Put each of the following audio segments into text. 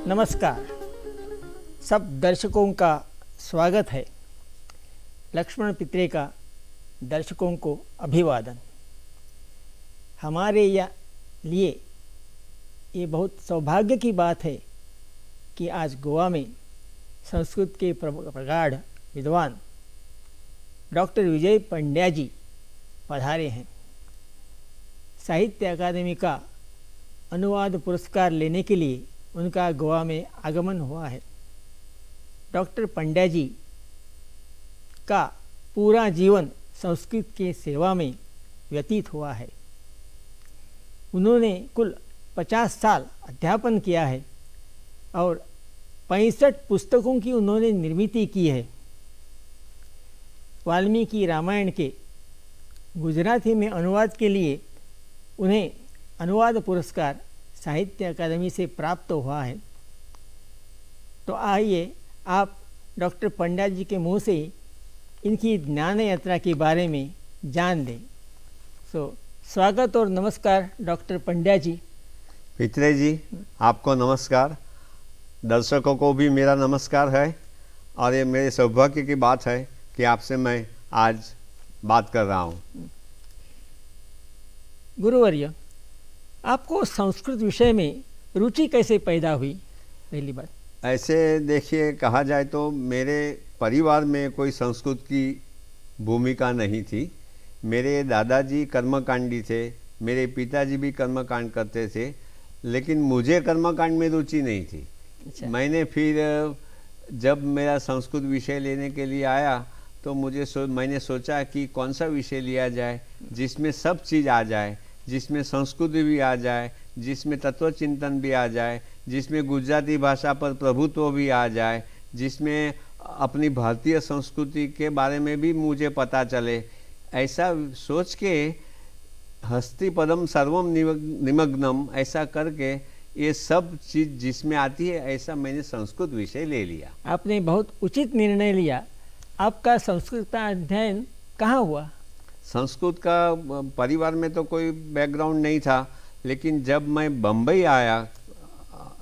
नमस्कार, सब दर्शकों का स्वागत है। लक्ष्मण पित्रे का दर्शकों को अभिवादन। हमारे लिए ये बहुत सौभाग्य की बात है कि आज गोवा में संस्कृत के प्रगाढ़ विद्वान डॉक्टर विजय पंड्या जी पधारे हैं। साहित्य अकादमी का अनुवाद पुरस्कार लेने के लिए उनका गोवा में आगमन हुआ है। डॉक्टर पंड्या जी का पूरा जीवन संस्कृत की सेवा में व्यतीत हुआ है। उन्होंने कुल 50 साल अध्यापन किया है और 65 पुस्तकों की उन्होंने निर्मित की है। वाल्मीकि रामायण के गुजराती में अनुवाद के लिए उन्हें अनुवाद पुरस्कार साहित्य अकादमी से प्राप्त हुआ है। तो आइए आप डॉक्टर पंड्या जी के मुँह से इनकी ज्ञान यात्रा के बारे में जान लें। स्वागत और नमस्कार डॉक्टर पंड्या जी। पित्रे जी, आपको नमस्कार। दर्शकों को भी मेरा नमस्कार है और ये मेरे सौभाग्य की बात है कि आपसे मैं आज बात कर रहा हूँ। गुरुवर्य, आपको संस्कृत विषय में रुचि कैसे पैदा हुई? पहली बात ऐसे देखिए, कहा जाए तो मेरे परिवार में कोई संस्कृत की भूमिका नहीं थी। मेरे दादाजी कर्मकांडी थे, मेरे पिताजी भी कर्मकांड करते थे, लेकिन मुझे कर्मकांड में रुचि नहीं थी। अच्छा। मैंने फिर जब मेरा संस्कृत विषय लेने के लिए आया तो मैंने सोचा कि कौन सा विषय लिया जाए जिसमें सब चीज़ आ जाए, जिसमें संस्कृत भी आ जाए, जिसमें तत्व चिंतन भी आ जाए, जिसमें गुजराती भाषा पर प्रभुत्व भी आ जाए, जिसमें अपनी भारतीय संस्कृति के बारे में भी मुझे पता चले। ऐसा सोच के हस्ति पदम सर्वम निमग्नम ऐसा करके ये सब चीज़ जिसमें आती है, ऐसा मैंने संस्कृत विषय ले लिया। आपने बहुत उचित निर्णय लिया। आपका संस्कृत का अध्ययन कहाँ हुआ? संस्कृत का परिवार में तो कोई बैकग्राउंड नहीं था, लेकिन जब मैं बम्बई आया,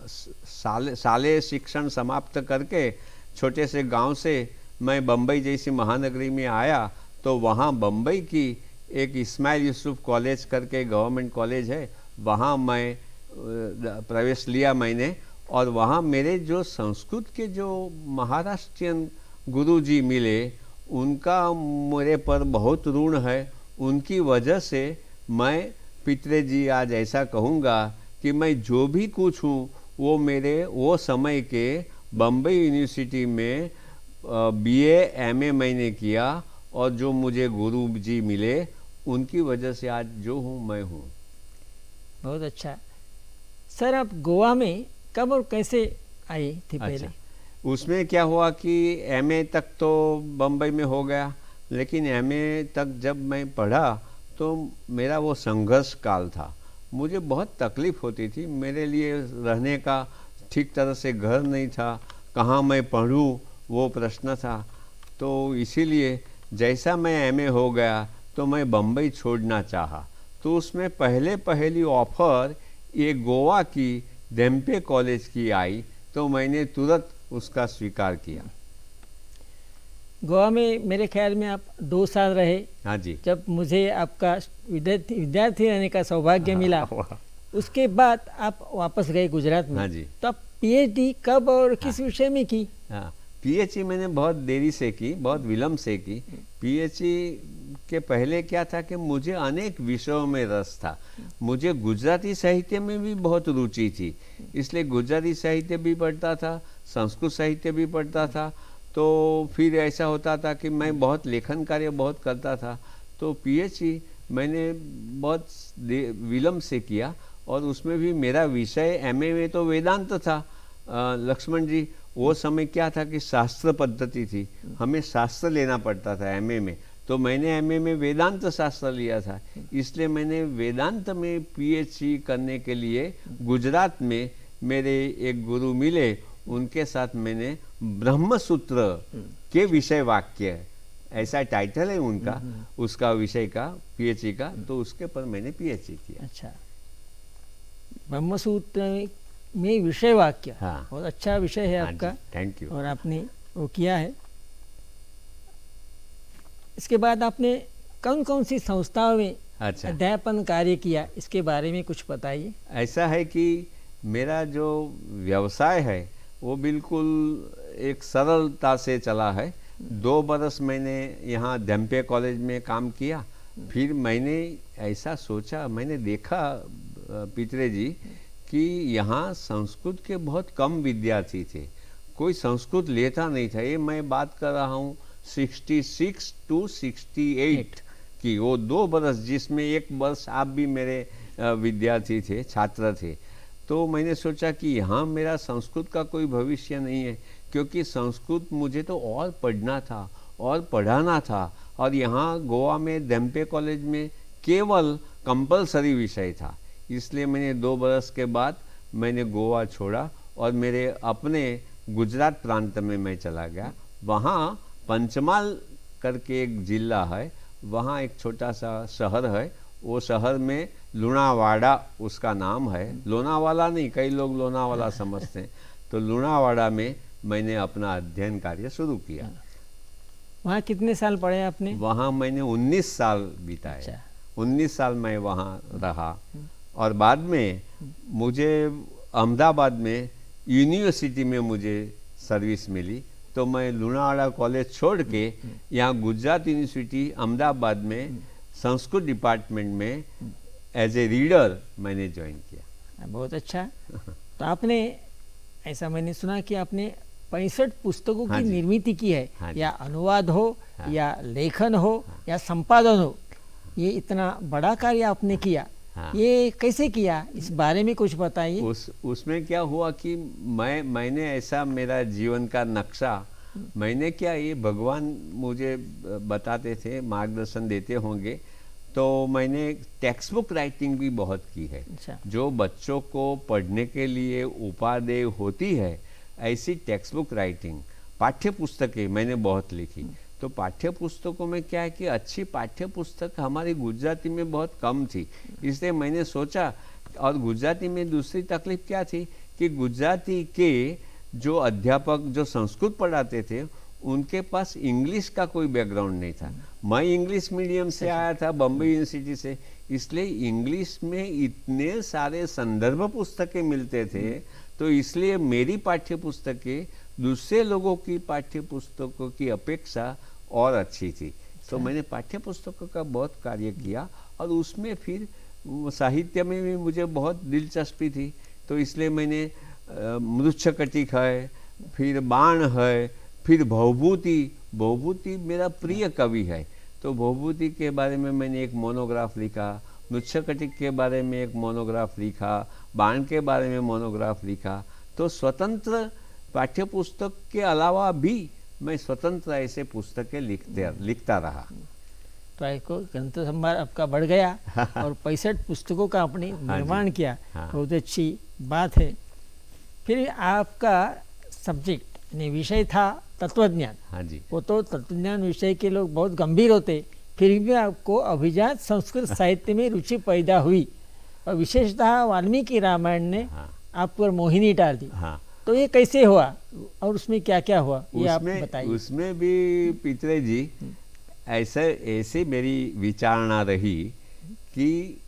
साले शिक्षण समाप्त करके छोटे से गांव से मैं बम्बई जैसी महानगरी में आया, तो वहाँ बम्बई की एक इस्माइल यूसुफ कॉलेज करके गवर्नमेंट कॉलेज है, वहाँ मैं प्रवेश लिया मैंने। और वहाँ मेरे जो संस्कृत के जो महाराष्ट्रियन गुरुजी मिले, उनका मेरे पर बहुत ऋण है। उनकी वजह से मैं पित्रे जी आज ऐसा कहूँगा कि मैं जो भी कुछ हूँ वो मेरे वो समय के बम्बई यूनिवर्सिटी में बीए एमए मैंने किया, और जो मुझे गुरु जी मिले उनकी वजह से आज जो हूँ मैं हूँ। बहुत अच्छा। सर, आप गोवा में कब और कैसे आए थे पहले? अच्छा, उसमें क्या हुआ कि एमए तक तो बम्बई में हो गया, लेकिन एमए तक जब मैं पढ़ा तो मेरा वो संघर्ष काल था। मुझे बहुत तकलीफ़ होती थी। मेरे लिए रहने का ठीक तरह से घर नहीं था, कहाँ मैं पढ़ूँ वो प्रश्न था। तो इसीलिए जैसा मैं एमए हो गया तो मैं बम्बई छोड़ना चाहा, तो उसमें पहली ऑफ़र ये गोवा की डेम्पे कॉलेज की आई, तो मैंने तुरंत उसका स्वीकार किया। गोवा में मेरे ख्याल में आप 2 साल रहे। हाँ जी। जब मुझे आपका विद्यार्थी रहने का सौभाग्य मिला, उसके बाद आप वापस गए गुजरात में। हाँ जी। तो आप पीएचडी कब और किस विषय में की? हाँ, पीएचडी मैंने बहुत देरी से की, बहुत विलम्ब से की। पीएचडी के पहले क्या था कि मुझे अनेक विषयों में रस था। मुझे गुजराती साहित्य में भी बहुत रुचि थी, इसलिए गुजराती साहित्य भी पढ़ता था, संस्कृत साहित्य भी पढ़ता था। तो फिर ऐसा होता था कि मैं बहुत लेखन कार्य बहुत करता था। तो पीएचडी मैंने बहुत विलम्ब से किया, और उसमें भी मेरा विषय एमए में तो वेदांत था। लक्ष्मण जी, वो समय क्या था कि शास्त्र पद्धति थी, हमें शास्त्र लेना पड़ता था एमए में। तो मैंने एमए में वेदांत शास्त्र लिया था, इसलिए मैंने वेदांत में पीएचडी करने के लिए गुजरात में मेरे एक गुरु मिले, उनके साथ मैंने ब्रह्मसूत्र के विषय वाक्य, ऐसा टाइटल है उनका, उसका विषय का पीएचडी का, तो उसके पर मैंने पीएचडी किया। अच्छा, ब्रह्मसूत्र में विषय वाक्य, हाँ। बहुत अच्छा विषय है हाँ आपका, जी, थैंक यू। और आपने वो किया है। इसके बाद आपने कौन कौन सी संस्थाओं में अच्छा, अध्यापन कार्य किया, इसके बारे में कुछ बताइए। ऐसा है कि मेरा जो व्यवसाय है वो बिल्कुल एक सरलता से चला है। 2 बरस मैंने यहाँ धम्पे कॉलेज में काम किया। फिर मैंने ऐसा सोचा, मैंने देखा पितरे जी कि यहाँ संस्कृत के बहुत कम विद्यार्थी थे, कोई संस्कृत लेता नहीं था। ये मैं बात कर रहा हूँ 66 to 68 की, वो 2 बरस जिसमें 1 वर्ष आप भी मेरे विद्यार्थी थे, छात्र थे। तो मैंने सोचा कि यहाँ मेरा संस्कृत का कोई भविष्य नहीं है, क्योंकि संस्कृत मुझे तो और पढ़ना था और पढ़ाना था, और यहाँ गोवा में धम्पे कॉलेज में केवल कंपलसरी विषय था। इसलिए मैंने 2 बरस के बाद मैंने गोवा छोड़ा और मेरे अपने गुजरात प्रांत में मैं चला गया। वहाँ पंचमहाल करके एक जिला है, वहाँ एक छोटा सा शहर है, वो शहर में लुणावाड़ा उसका नाम है, लोनावाला नहीं, कई लोग लोनावाला समझते हैं। तो लुणावाड़ा में मैंने अपना अध्ययन कार्य शुरू किया। वहाँ कितने साल पढ़े आपने? वहाँ मैंने 19 साल बिताए। अच्छा। 19 साल मैं वहाँ रहा, और बाद में मुझे अहमदाबाद में यूनिवर्सिटी में मुझे सर्विस मिली, तो मैं लुणावाड़ा कॉलेज छोड़ के यहाँ गुजरात यूनिवर्सिटी अहमदाबाद में संस्कृत डिपार्टमेंट में एज ए रीडर मैंने ज्वाइन किया। बहुत अच्छा। तो आपने, ऐसा मैंने सुना कि आपने 65 पुस्तकों हाँ की जी। निर्मित की है, हाँ जी। या अनुवाद हो, हाँ। या लेखन हो, या संपादन हो, ये इतना बड़ा कार्य आपने किया। हाँ। ये कैसे किया, इस बारे में कुछ बताइए। उसमें क्या हुआ कि मैंने ऐसा, मेरा जीवन का नक्शा, मैंने क्या, ये भगवान मुझे बताते थे, मार्गदर्शन देते होंगे। तो मैंने टेक्स्ट बुक राइटिंग भी बहुत की है। अच्छा। जो बच्चों को पढ़ने के लिए उपादेय होती है, ऐसी टेक्स्ट बुक राइटिंग, पाठ्य पुस्तकें मैंने बहुत लिखी। तो पाठ्य पुस्तकों में क्या है कि अच्छी पाठ्य पुस्तक हमारी गुजराती में बहुत कम थी, इसलिए मैंने सोचा। और गुजराती में दूसरी तकलीफ क्या थी कि गुजराती के जो अध्यापक जो संस्कृत पढ़ाते थे, उनके पास इंग्लिश का कोई बैकग्राउंड नहीं था। मैं इंग्लिश मीडियम से आया था, बम्बई यूनिवर्सिटी से, इसलिए इंग्लिश में इतने सारे संदर्भ पुस्तकें मिलते थे, तो इसलिए मेरी पाठ्य पुस्तकें दूसरे लोगों की पाठ्य पुस्तकों की अपेक्षा और अच्छी थी। तो मैंने पाठ्य पुस्तकों का बहुत कार्य किया, और उसमें फिर साहित्य में भी मुझे बहुत दिलचस्पी थी। तो इसलिए मैंने मृच्छकटिक है, फिर बाण है, फिर भवभूति मेरा प्रिय कवि है, तो भवभूति के बारे में मैंने एक मोनोग्राफ लिखा, मृच्छकटिक के बारे में एक मोनोग्राफ लिखा, बाण के बारे में मोनोग्राफ लिखा। तो स्वतंत्र पाठ्य पुस्तक के अलावा भी मैं स्वतंत्र ऐसे पुस्तकें लिखता रहा। तो आपको ग्रंथ संभार आपका बढ़ गया और 65 पुस्तकों का आपने निर्माण किया। हाँ। बहुत अच्छी बात है। फिर आपका सब्जेक्ट यानी विषय था तत्वज्ञान। हाँ जी। वो तो तत्वज्ञान विषय के लोग बहुत गंभीर होते, फिर भी आपको अभिजात संस्कृत साहित्य में रुचि पैदा हुई, और विशेषतः वाल्मीकि रामायण ने हाँ। आप पर मोहिनी डाल दी। हाँ। तो ये कैसे हुआ और उसमें क्या क्या हुआ, ये आप बताइए। उसमें भी पितरे जी ऐसे मेरी विचारणा रही कि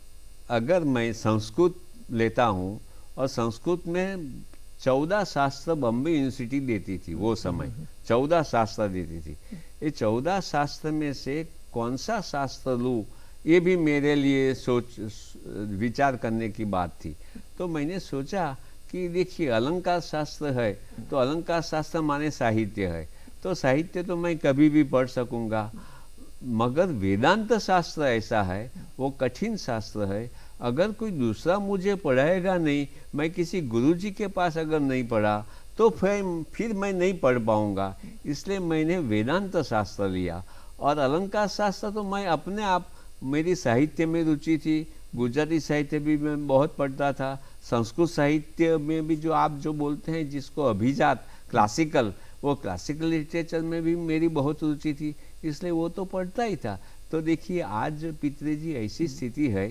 अगर मैं संस्कृत लेता हूँ, और संस्कृत में 14 शास्त्र बम्बई यूनिवर्सिटी देती थी, वो समय 14 शास्त्र देती थी। ये 14 शास्त्र में से कौन सा शास्त्र लूँ, ये भी मेरे लिए विचार करने की बात थी। तो मैंने सोचा कि देखिए, अलंकार शास्त्र है, तो अलंकार शास्त्र माने साहित्य है, तो साहित्य तो मैं कभी भी पढ़ सकूँगा। मगर वेदांत शास्त्र ऐसा है, वो कठिन शास्त्र है, अगर कोई दूसरा मुझे पढ़ाएगा नहीं, मैं किसी गुरुजी के पास अगर नहीं पढ़ा, तो फिर मैं नहीं पढ़ पाऊँगा। इसलिए मैंने वेदांत शास्त्र लिया। और अलंकार शास्त्र तो मैं अपने आप, मेरी साहित्य में रुचि थी, गुजराती साहित्य भी मैं बहुत पढ़ता था, संस्कृत साहित्य में भी जो आप जो बोलते हैं जिसको अभिजात क्लासिकल, वो क्लासिकल लिटरेचर में भी मेरी बहुत रुचि थी, इसलिए वो तो पढ़ता ही था। तो देखिए, आज पितरे जी ऐसी स्थिति है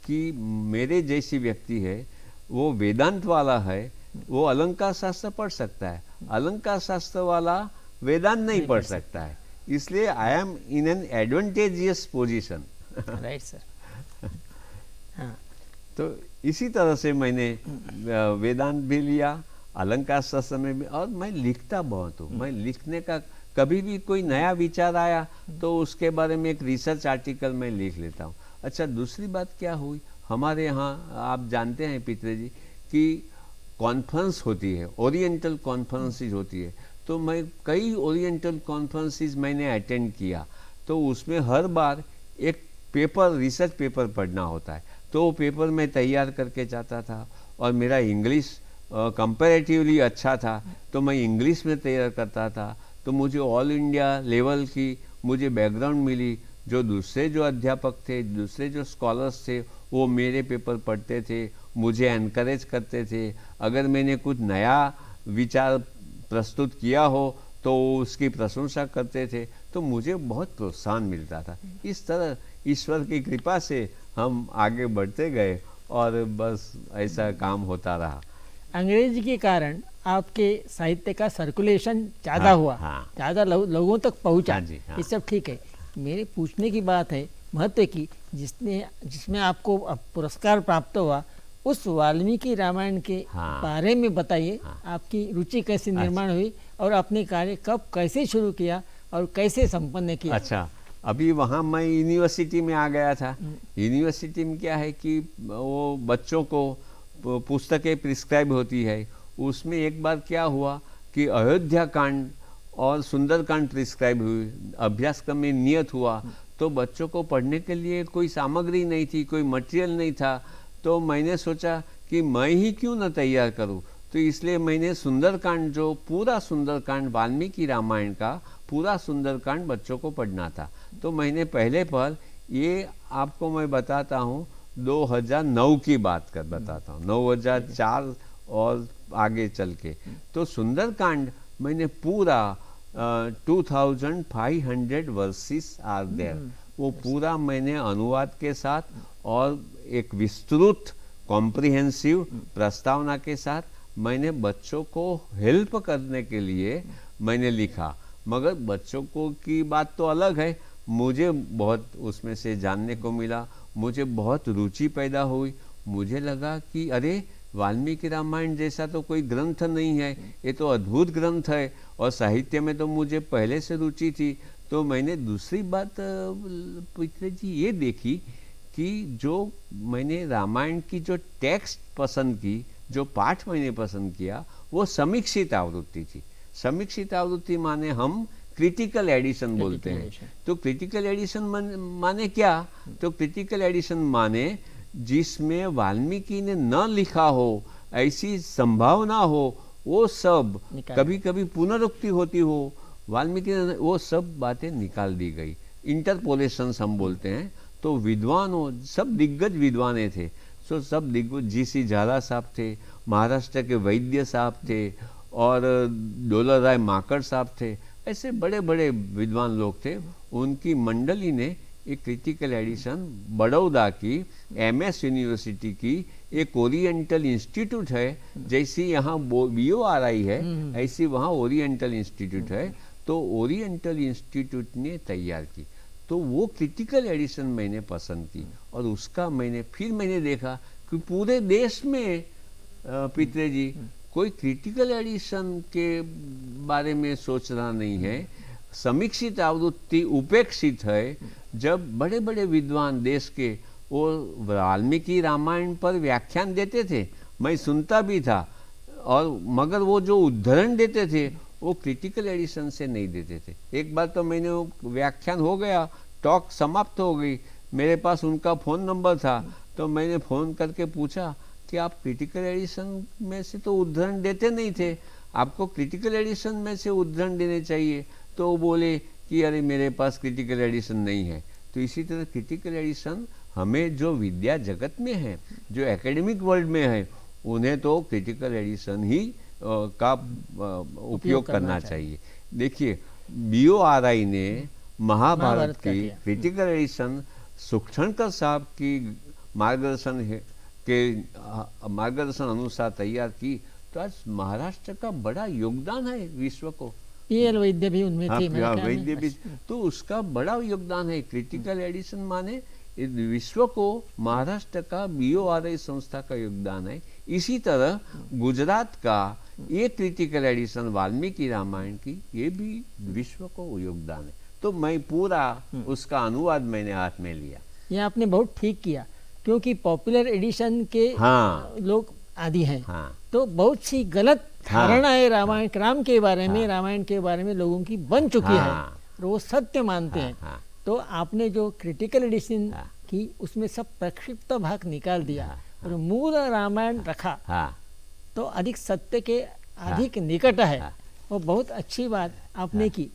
कि मेरे जैसी व्यक्ति है, वो वेदांत वाला है, वो अलंकार शास्त्र पढ़ सकता है, अलंकार शास्त्र वाला वेदांत नहीं पढ़ सकता है। इसलिए I am in an advantageous position. Right sir. हाँ, तो इसी तरह से मैंने वेदांत भी लिया, अलंकार शास्त्र में भी, और मैं लिखता बहुत हूँ। मैं लिखने का कभी भी कोई नया विचार आया तो उसके बारे में एक रिसर्च आर्टिकल मैं लिख लेता हूँ। अच्छा, दूसरी बात क्या हुई, हमारे यहाँ आप जानते हैं पित्रे जी कि कॉन्फ्रेंस होती है, ओरिएंटल कॉन्फ्रेंसेस होती है। तो मैं कई ओरिएंटल कॉन्फ्रेंसेस मैंने अटेंड किया, तो उसमें हर बार एक पेपर, रिसर्च पेपर पढ़ना होता है। तो वो पेपर मैं तैयार करके जाता था, और मेरा इंग्लिश कंपैरेटिवली अच्छा था, तो मैं इंग्लिश में तैयार करता था। तो मुझे ऑल इंडिया लेवल की मुझे बैकग्राउंड मिली। जो अध्यापक थे, दूसरे जो स्कॉलर्स थे, वो मेरे पेपर पढ़ते थे, मुझे एनकरेज करते थे। अगर मैंने कुछ नया विचार प्रस्तुत किया हो तो उसकी प्रशंसा करते थे, तो मुझे बहुत प्रोत्साहन मिलता था। इस तरह ईश्वर की कृपा से हम आगे बढ़ते गए, और बस ऐसा काम होता रहा। अंग्रेजी के कारण आपके साहित्य का सर्कुलेशन ज़्यादा हाँ, हुआ, हाँ। ज़्यादा लोगों तक पहुंचा। हाँ जी, हाँ। ये सब ठीक है। मेरे पूछने की बात है महत्व की, जिसमें आपको पुरस्कार प्राप्त हुआ, उस वाल्मीकि रामायण के हाँ। बारे में बताइए। हाँ। आपकी रुचि कैसे निर्माण हुई, और आपने कार्य कब कैसे शुरू किया और कैसे संपन्न किया? अच्छा, अभी वहाँ मैं यूनिवर्सिटी में आ गया था। यूनिवर्सिटी में क्या है कि वो बच्चों को पुस्तकें प्रिस्क्राइब होती है। उसमें एक बार क्या हुआ कि अयोध्या कांड और सुंदरकांड प्रिस्क्राइब हुई, अभ्यासक्रम में नियत हुआ। तो बच्चों को पढ़ने के लिए कोई सामग्री नहीं थी, कोई मटेरियल नहीं था। तो मैंने सोचा कि मैं ही क्यों न तैयार करूं। तो इसलिए मैंने सुंदरकांड, जो पूरा सुंदरकांड, वाल्मीकि रामायण का पूरा सुंदरकांड बच्चों को पढ़ना था। तो मैंने पहले पर, ये आपको मैं बताता हूँ 2009 की बात कर बताता हूँ, 2004 और आगे चल के। तो सुंदरकांड मैंने पूरा 2500 वर्सेस आर देयर, वो पूरा मैंने अनुवाद के साथ और एक विस्तृत कॉम्प्रिहेंसिव प्रस्तावना के साथ मैंने बच्चों को हेल्प करने के लिए मैंने लिखा। मगर बच्चों को की बात तो अलग है, मुझे बहुत उसमें से जानने को मिला, मुझे बहुत रुचि पैदा हुई। मुझे लगा कि अरे, वाल्मीकि रामायण जैसा तो कोई ग्रंथ नहीं है, ये तो अद्भुत ग्रंथ है। और साहित्य में तो मुझे पहले से रुचि थी। तो मैंने दूसरी बात पित्रे जी ये देखी कि जो मैंने रामायण की जो टेक्स्ट पसंद की, जो पाठ मैंने पसंद किया, वो समीक्षित आवृत्ति थी। समीक्षित आवृत्ति माने हम क्रिटिकल एडिशन बोलते हैं। तो क्रिटिकल एडिशन माने क्या? तो क्रिटिकल एडिशन माने जिसमें वाल्मीकि ने न लिखा हो, ऐसी संभावना हो, वो सब, कभी कभी पुनरुक्ति होती हो, वाल्मीकि ने वो सब बातें निकाल दी गई। इंटरपोलेशन हम बोलते हैं। तो विद्वानों, सब दिग्गज विद्वाने थे। सो सब दिग्गज, जी.सी. झाला साहब थे, महाराष्ट्र के वैद्य साहब थे, और डोलर राय माकड़ साहब थे। ऐसे बड़े बड़े विद्वान लोग थे। उनकी मंडली ने एक क्रिटिकल एडिशन, बड़ौदा की MS यूनिवर्सिटी की एक ओरिएंटल इंस्टीट्यूट है, जैसी यहाँ BORI है, ऐसी वहाँ ओरिएंटल इंस्टीट्यूट है। तो ओरिएंटल इंस्टीट्यूट ने तैयार की। तो वो क्रिटिकल एडिशन मैंने पसंद की, और उसका मैंने देखा कि पूरे देश में पित्रे जी कोई क्रिटिकल एडिशन के बारे में सोच रहा नहीं है। समीक्षित आवृत्ति उपेक्षित है। जब बड़े बड़े विद्वान देश के वो वाल्मीकि रामायण पर व्याख्यान देते थे, मैं सुनता भी था, और मगर वो जो उद्धरण देते थे वो क्रिटिकल एडिशन से नहीं देते थे। एक बार तो मैंने व्याख्यान हो गया, टॉक समाप्त हो गई, मेरे पास उनका फ़ोन नंबर था। तो मैंने फ़ोन करके पूछा कि आप क्रिटिकल एडिशन में से तो उद्धरण देते नहीं थे, आपको क्रिटिकल एडिशन में से उद्धरण देने चाहिए। तो वो बोले कि अरे, मेरे पास क्रिटिकल एडिशन नहीं है। तो इसी तरह क्रिटिकल एडिशन हमें, जो विद्या जगत में है, जो एकेडमिक वर्ल्ड में है, उन्हें तो क्रिटिकल एडिशन ही का उपयोग करना चाहिए। देखिए, BORI ने महाभारत की क्रिटिकल एडिशन सुखशंकर साहब की मार्गदर्शन अनुसार तैयार की। तो आज महाराष्ट्र का बड़ा योगदान है विश्व को। पीएल वैद्य भी उनमें हाँ, थे मेरे ख्याल में। वैद्य भी, तो उसका बड़ा योगदान है। क्रिटिकल एडिशन माने इस विश्व को महाराष्ट्र का BORI संस्था का योगदान है। इसी तरह गुजरात का ये क्रिटिकल एडिशन वाल्मीकि रामायण की, ये भी विश्व को योगदान है। तो मैं पूरा उसका अनुवाद मैंने हाथ में लिया। ये आपने बहुत ठीक किया, क्योंकि पॉपुलर एडिशन के लोग आदि हैं। तो बहुत सी गलत धारणा है रामायण राम के बारे में, रामायण के बारे में लोगों की बन चुकी है और वो सत्य मानते हैं। तो आपने जो क्रिटिकल एडिशन की उसमें सब प्रक्षिप्त भाग निकाल दिया और मूल रामायण रखा, तो अधिक सत्य के अधिक निकट है। वो बहुत अच्छी बात आपने की।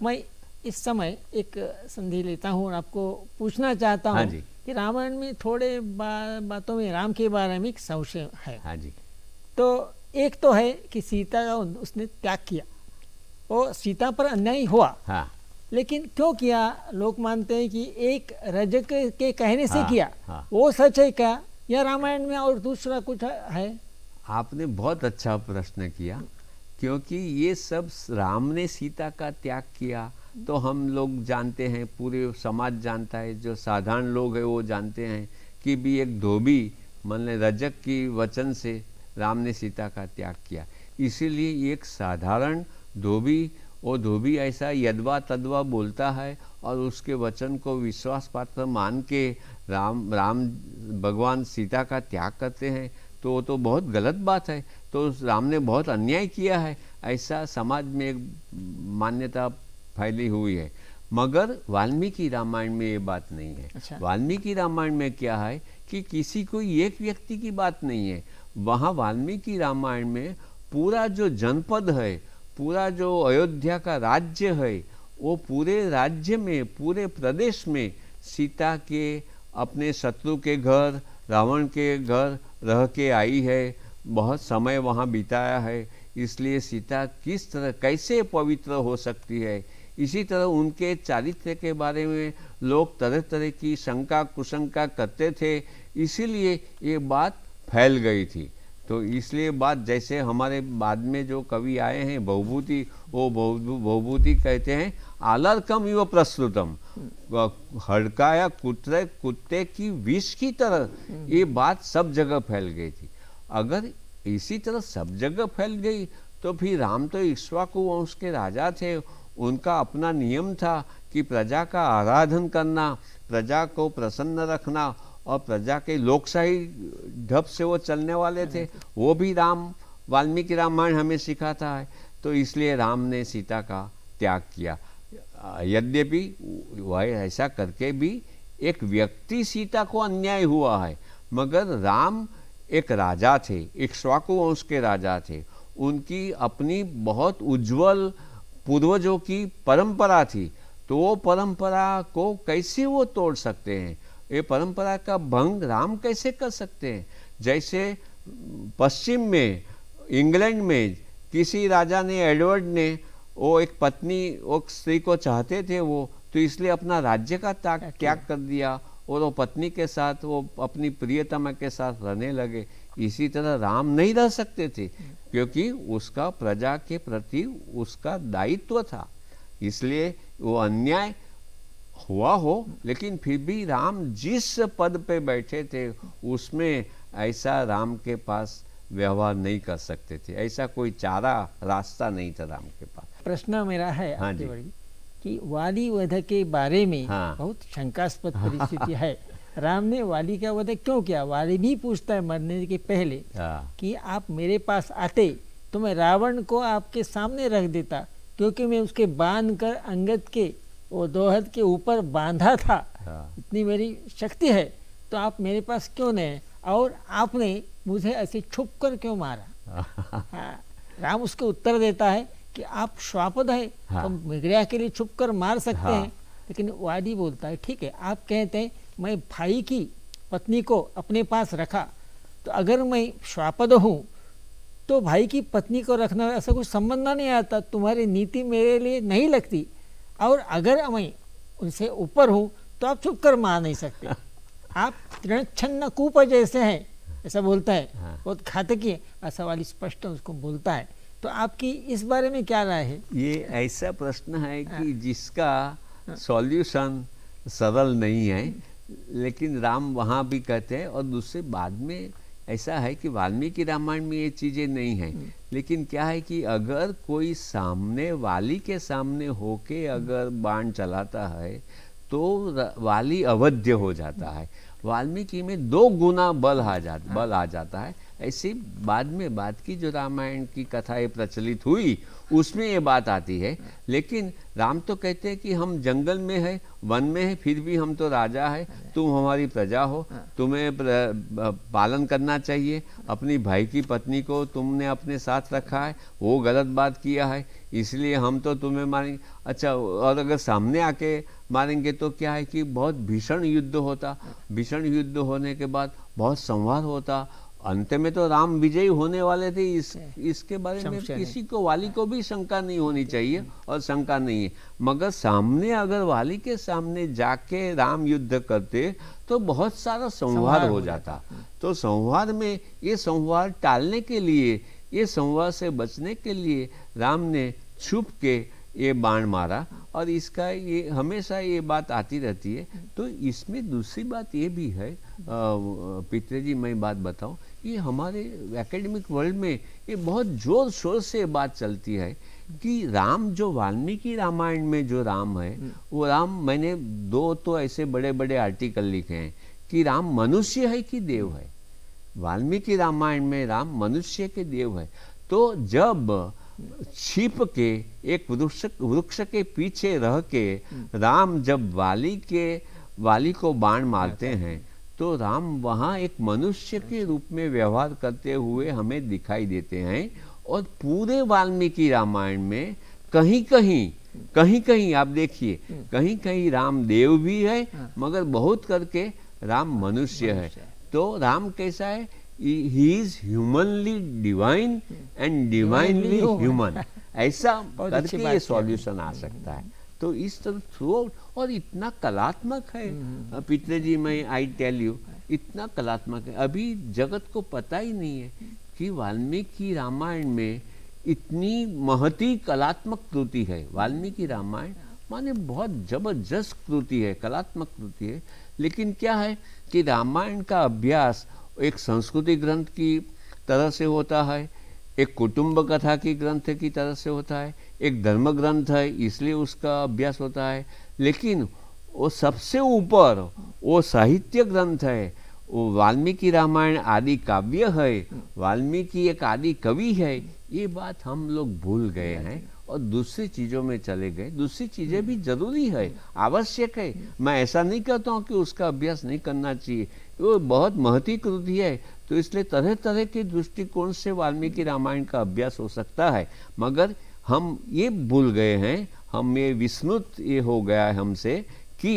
मैं इस समय एक संधि लेता हूँ और आपको पूछना चाहता हूँ कि रामायण में थोड़े बातों में राम के बारे में एक संशय है। तो एक तो है कि सीता का उसने त्याग किया, वो सीता पर अन्याय हुआ, लेकिन क्यों किया? लोग मानते हैं कि एक रजक के कहने से किया। वो सच है क्या, या रामायण में और दूसरा कुछ है? आपने बहुत अच्छा प्रश्न किया, क्योंकि ये सब राम ने सीता का त्याग किया तो हम लोग जानते हैं, पूरे समाज जानता है, जो साधारण लोग हैं वो जानते हैं कि भी एक धोबी मान रजक की वचन से राम ने सीता का त्याग किया। इसीलिए एक साधारण धोबी, वो धोबी ऐसा यदवा तदवा बोलता है और उसके वचन को विश्वास पात्र मान के राम भगवान सीता का त्याग करते हैं, तो वो तो बहुत गलत बात है। तो राम ने बहुत अन्याय किया है, ऐसा समाज में एक मान्यता फैली हुई है। मगर वाल्मीकि रामायण में ये बात नहीं है। अच्छा। वाल्मीकि रामायण में क्या है कि किसी कोई एक व्यक्ति की बात नहीं है। वहाँ वाल्मीकि रामायण में पूरा जो जनपद है, पूरा जो अयोध्या का राज्य है, वो पूरे राज्य में, पूरे प्रदेश में सीता के अपने शत्रु के घर, रावण के घर रह के आई है, बहुत समय वहाँ बिताया है। इसलिए सीता किस तरह कैसे पवित्र हो सकती है, इसी तरह उनके चारित्र्य के बारे में लोग तरह तरह की शंका कुशंका करते थे, इसीलिए ये बात फैल गई थी। तो इसलिए बात, जैसे हमारे बाद में जो कवि आए हैं बहुभूति, वो बहुभूति कहते हैं आलर्कम इव प्रस्तुतम, हड़काया कुत्ते की विष की तरह ये बात सब जगह फैल गई थी। अगर इसी तरह सब जगह फैल गई तो फिर राम तो इक्ष्वाकु वंश के राजा थे, उनका अपना नियम था कि प्रजा का आराधन करना, प्रजा को प्रसन्न रखना, और प्रजा के लोकशाही ढब से वो चलने वाले थे। वो भी वाल्मीकि रामायण हमें सिखाता है। तो इसलिए राम ने सीता का त्याग किया। यद्यपि वह ऐसा करके भी एक व्यक्ति सीता को अन्याय हुआ है, मगर राम एक राजा थे, इक्ष्वाकु वंश के राजा थे, उनकी अपनी बहुत उज्जवल पूर्वजों की परंपरा थी। तो वो परंपरा को कैसे वो तोड़ सकते हैं? ये परंपरा का भंग राम कैसे कर सकते हैं? जैसे पश्चिम में इंग्लैंड में किसी राजा ने, एडवर्ड ने, वो एक पत्नी, वो स्त्री को चाहते थे वो, तो इसलिए अपना राज्य का त्याग कर दिया और वो पत्नी के साथ, वो अपनी प्रियतमा के साथ रहने लगे। इसी तरह राम नहीं रह सकते थे, क्योंकि उसका प्रजा के प्रति उसका दायित्व था। इसलिए वो अन्याय हुआ हो, लेकिन फिर भी राम जिस पद पे बैठे थे उसमें ऐसा राम के पास व्यवहार नहीं कर सकते थे, ऐसा कोई चारा रास्ता नहीं था राम के पास। प्रश्न मेरा है आपके बड़ी कि वाली वध के बारे में बहुत शंकास्पद परिस्थिति है। राम ने वाली का वध क्यों किया? वाली भी पूछता है मरने के पहले कि आप मेरे पास आते तो मैं रावण को आपके सामने रख देता, क्योंकि मैं उसके बांध कर अंगद के वो दोहद के ऊपर बांधा था, इतनी मेरी शक्ति है, तो आप मेरे पास क्यों नहीं, और आपने मुझे ऐसे छुप कर क्यों मारा? राम उसको उत्तर देता है कि आप श्वापद है, तो मिगड़िया के लिए छुप कर मार सकते हैं। लेकिन वादी बोलता है ठीक है, आप कहते हैं मैं भाई की पत्नी को अपने पास रखा, तो अगर मैं श्वापद हूँ तो भाई की पत्नी को रखना ऐसा कुछ संबंध नहीं आता, तुम्हारी नीति मेरे लिए नहीं लगती, और अगर मैं उनसे ऊपर हूँ तो आप छुप कर मार नहीं सकते। आप तृणच्छन्न कूप जैसे हैं, ऐसा बोलता है, हाँ। बहुत घातकी है, असवाल स्पष्ट उसको बोलता है। तो आपकी इस बारे में क्या राय है? ये ऐसा प्रश्न है कि जिसका सॉल्यूशन सरल नहीं है, लेकिन राम वहाँ भी कहते हैं। और दूसरे बाद में ऐसा है कि वाल्मीकि रामायण में ये चीज़ें नहीं हैं, लेकिन क्या है कि अगर कोई सामने वाली के सामने होके अगर बाण चलाता है तो वाली अवध्य हो जाता है। वाल्मीकि में 2 गुना बल आ जाता है। ऐसी बाद में बाद की जो रामायण की कथाएं प्रचलित हुई उसमें ये बात आती है। लेकिन राम तो कहते हैं कि हम जंगल में है, वन में है, फिर भी हम तो राजा है, तुम हमारी प्रजा हो, तुम्हें पालन करना चाहिए। अपनी भाई की पत्नी को तुमने अपने साथ रखा है, वो गलत बात किया है, इसलिए हम तो तुम्हें मारेंगे। अच्छा, और अगर सामने आके मारेंगे तो क्या है कि बहुत भीषण युद्ध होता। भीषण युद्ध होने के बाद बहुत संहार होता। अंत में तो राम विजयी होने वाले थे। इसके बारे में किसी को, वाली को भी शंका नहीं होनी चाहिए, और शंका नहीं है। मगर सामने अगर वाली के सामने जाके राम युद्ध करते तो बहुत सारा संहार हो जाता। तो संहार में, ये संहार टालने के लिए, ये संहार से बचने के लिए राम ने छुप के ये बाण मारा। और इसका ये हमेशा ये बात आती रहती है। तो इसमें दूसरी बात ये भी है, पित्रे जी मैं बात बताऊं, ये हमारे एकेडमिक वर्ल्ड में ये बहुत जोर शोर से बात चलती है कि राम, जो वाल्मीकि रामायण में जो राम है वो राम, मैंने 2 तो ऐसे बड़े बड़े आर्टिकल लिखे हैं कि राम मनुष्य है कि देव है। वाल्मीकि रामायण में राम मनुष्य के देव है। तो जब छिप के एक वृक्ष के पीछे रह के राम जब वाली को बाण मारते हैं तो राम वहाँ एक मनुष्य के रूप में व्यवहार करते हुए हमें दिखाई देते हैं। और पूरे वाल्मीकि रामायण में कहीं कहीं आप देखिए, कहीं कहीं राम देव भी है, मगर बहुत करके राम मनुष्य है। तो राम कैसा है? He is humanly divine and divinely human। ऐसा करके ये सॉल्यूशन आ सकता है। तो इस तरह थ्रू आउट, और इतना कलात्मक है पित्रे जी, मैं आई टेल यू, इतना कलात्मक है। अभी जगत को पता ही नहीं है कि वाल्मीकि रामायण में इतनी महती कलात्मक कृति है। वाल्मीकि रामायण माने बहुत जबरदस्त कृति है, कलात्मक कृति है। लेकिन क्या है कि रामायण का अभ्यास एक संस्कृति ग्रंथ की तरह से होता है, एक कुटुंब कथा की ग्रंथ की तरह से होता है, एक धर्म ग्रंथ है इसलिए उसका अभ्यास होता है। लेकिन वो सबसे ऊपर वो साहित्य ग्रंथ है। वो वाल्मीकि रामायण आदि काव्य है, वाल्मीकि एक आदि कवि है। ये बात हम लोग भूल गए हैं और दूसरी चीज़ों में चले गए। दूसरी चीज़ें भी जरूरी है, आवश्यक है। मैं ऐसा नहीं कहता हूँ कि उसका अभ्यास नहीं करना चाहिए, वो बहुत महती कृति है। तो इसलिए तरह तरह के दृष्टिकोण से वाल्मीकि रामायण का अभ्यास हो सकता है। मगर हम ये भूल गए हैं, हम ये विस्मृत ये हो गया है हमसे कि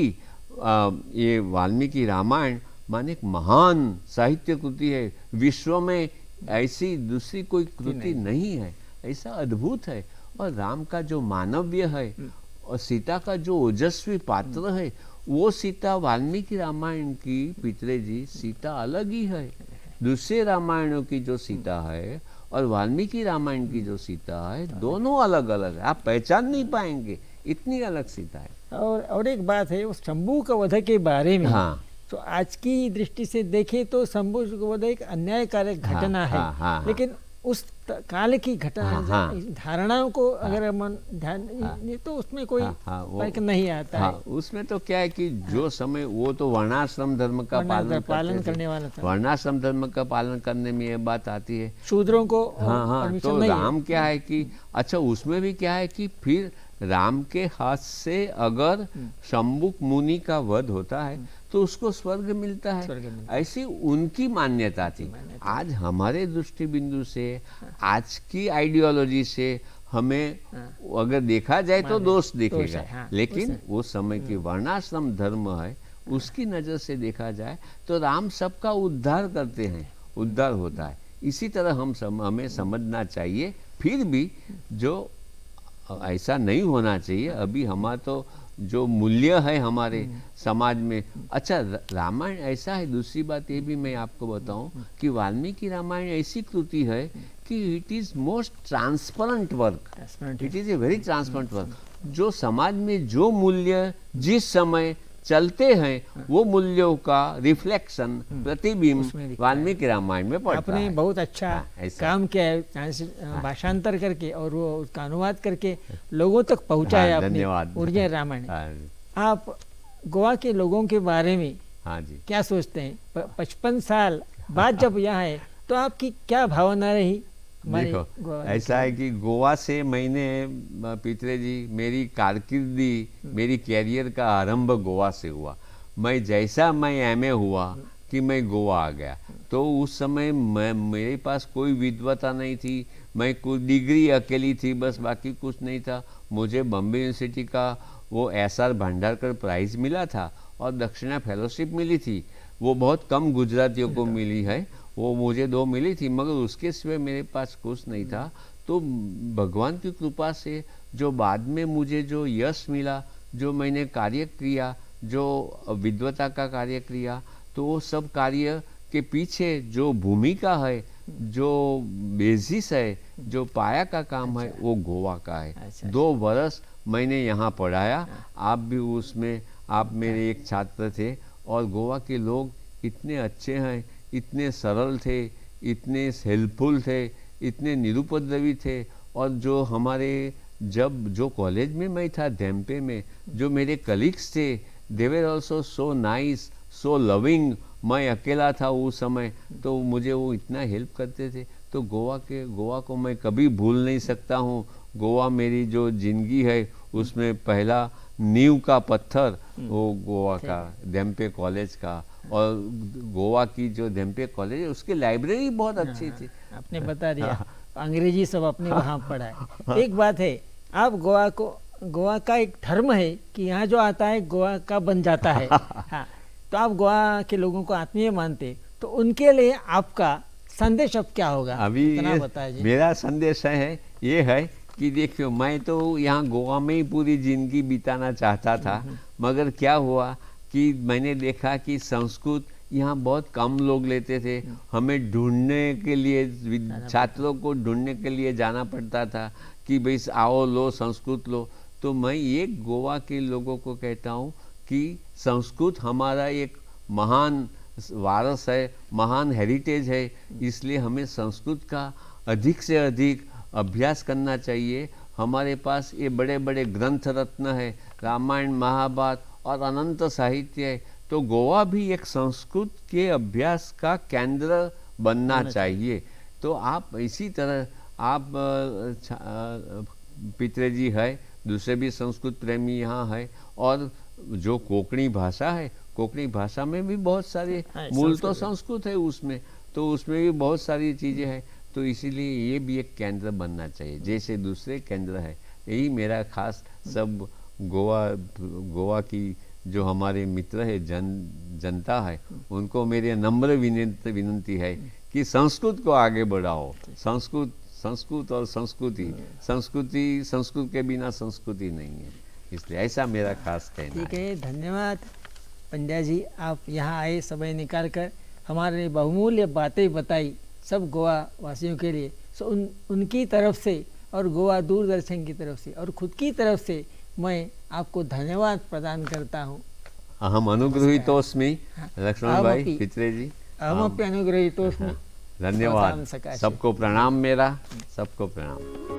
ये वाल्मीकि रामायण माने एक महान साहित्य कृति है। विश्व में ऐसी दूसरी कोई कृति नहीं है, ऐसा अद्भुत है। और राम का जो मानव्य है और सीता का जो ओजस्वी पात्र है, वो सीता वाल्मीकि रामायण की, पित्रे जी, सीता अलग ही है। दूसरे रामायणों की जो सीता है और वाल्मीकि रामायण की जो सीता है, दोनों अलग अलग है, आप पहचान नहीं पाएंगे, इतनी अलग सीता है। और एक बात है, उस शंभू का वध के बारे में, हाँ, तो आज की दृष्टि से देखें तो शंभू का वध एक अन्यायकारक घटना है। हाँ, लेकिन उस काल की घटना, धारणाओं को अगर मन ध्यान तो उसमें कोई फर्क नहीं आता है। उसमें तो क्या है कि जो समय, वो तो वर्णाश्रम धर्म का पालन करने वाला था। वर्णाश्रम धर्म का पालन करने में ये बात आती है, शूद्रों को तो राम क्या है कि अच्छा, उसमें भी क्या है कि फिर राम के हाथ से अगर शंभुक मुनि का वध होता है तो उसको स्वर्ग मिलता है, ऐसी उनकी मान्यता थी। आज हमारे दृष्टि बिंदु से, आज की आइडियोलॉजी से हमें अगर देखा जाए तो दोष दिखेगा। लेकिन वो समय की वर्णाश्रम धर्म है, उसकी नज़र से देखा जाए तो राम सबका उद्धार करते हैं, उद्धार होता है। इसी तरह हमें समझना चाहिए। फिर भी जो ऐसा नहीं होना चाहिए, अभी हमारा तो जो मूल्य है हमारे समाज में। अच्छा, रामायण ऐसा है, दूसरी बात ये भी मैं आपको बताऊं कि वाल्मीकि रामायण ऐसी कृति है कि it is most transparent work, it is a very transparent work. जो समाज में जो मूल्य जिस समय चलते हैं वो मूल्यों का रिफ्लेक्शन, प्रतिबिंब वाल्मीकि रामायण में पड़ता आपने है। बहुत अच्छा काम किया है, भाषांतर करके और वो उसका अनुवाद करके लोगों तक पहुंचाया आपने धन्यवाद। ओरिजिनल रामायण। आप गोवा के लोगों के बारे में हाँ जी, क्या सोचते हैं? 55 साल बाद जब यहाँ है तो आपकी क्या भावना रही? देखो, ऐसा है कि गोवा से मैंने पितरे जी, मेरी कारकिर्दी, मेरी कैरियर का आरंभ गोवा से हुआ। मैं एमए हुआ कि मैं गोवा आ गया, तो उस समय मेरे पास कोई विद्वता नहीं थी, मैं कुछ डिग्री अकेली थी बस, बाकी कुछ नहीं था। मुझे बॉम्बे यूनिवर्सिटी का वो SR भांडारकर प्राइज़ मिला था और दक्षिणा फेलोशिप मिली थी, वो बहुत कम गुजरातियों को मिली है, वो मुझे 2 मिली थी, मगर उसके सिवाय मेरे पास कुछ नहीं था। तो भगवान की कृपा से जो बाद में मुझे जो यश मिला, जो मैंने कार्य किया, जो विद्वता का कार्य किया, तो वो सब कार्य के पीछे जो भूमिका है, जो बेसिस है, जो पाया का काम है, वो गोवा का है। 2 वर्ष मैंने यहाँ पढ़ाया, आप भी उसमें, आप मेरे एक छात्र थे, और गोवा के लोग इतने अच्छे हैं, इतने सरल थे, इतने हेल्पफुल थे, इतने निरुपद्रवी थे। और जो हमारे जो कॉलेज में मैं था धेम्पे में, जो मेरे कलीग्स थे, they were also so nice, so loving. मैं अकेला था उस समय, तो मुझे वो इतना हेल्प करते थे। तो गोवा को मैं कभी भूल नहीं सकता हूँ। गोवा मेरी जो जिंदगी है उसमें पहला नींव का पत्थर वो गोवा का धेम्पे कॉलेज का, और गोवा की जो धेम्पे कॉलेज है उसकी लाइब्रेरी बहुत अच्छी थी। आपने बता दिया, अंग्रेजी सब आपने वहाँ पढ़ा है। एक बात है, आप गोवा का एक धर्म है कि यहाँ जो आता है गोवा का बन जाता है। हाँ, तो आप गोवा के लोगों को आत्मीय मानते, तो उनके लिए आपका संदेश अब क्या होगा? अभी मेरा संदेश ये है कि देखियो, मैं तो यहाँ गोवा में ही पूरी जिंदगी बिताना चाहता था, मगर क्या हुआ कि मैंने देखा कि संस्कृत यहाँ बहुत कम लोग लेते थे। हमें ढूंढने के लिए, छात्रों को ढूंढने के लिए जाना पड़ता था कि भाई आओ लो संस्कृत लो। तो मैं एक गोवा के लोगों को कहता हूँ कि संस्कृत हमारा एक महान वारस है, महान हेरिटेज है, इसलिए हमें संस्कृत का अधिक से अधिक अभ्यास करना चाहिए। हमारे पास ये बड़े बड़े ग्रंथ रत्न है, रामायण, महाभारत और अनंत साहित्य है। तो गोवा भी एक संस्कृत के अभ्यास का केंद्र बनना चाहिए। तो आप इसी तरह, आप पितरे जी है, दूसरे भी संस्कृत प्रेमी यहाँ है, और जो कोंकणी भाषा है, कोंकणी भाषा में भी बहुत सारे मूल तो संस्कृत है उसमें, तो उसमें भी बहुत सारी चीज़ें हैं। तो इसीलिए ये भी एक केंद्र बनना चाहिए जैसे दूसरे केंद्र है। यही मेरा खास सब गोवा की जो हमारे मित्र है, जनता है, उनको मेरे नम्र विनंती है कि संस्कृत को आगे बढ़ाओ। संस्कृत और संस्कृत के बिना संस्कृति नहीं है, इसलिए ऐसा मेरा खास कहना है। ठीक है, धन्यवाद पंड्या जी, आप यहाँ आए, समय निकाल कर हमारे बहुमूल्य बातें बताई सब गोवा वासियों के लिए। सो उनकी तरफ से और गोवा दूरदर्शन की तरफ से और खुद की तरफ से मैं आपको धन्यवाद प्रदान करता हूँ। अहम अनुगृहीतोस्मि लक्ष्मण भाई, पितरे जी, अहमपि अनुगृहीतोस्मि। धन्यवाद, सबको प्रणाम, मेरा सबको प्रणाम।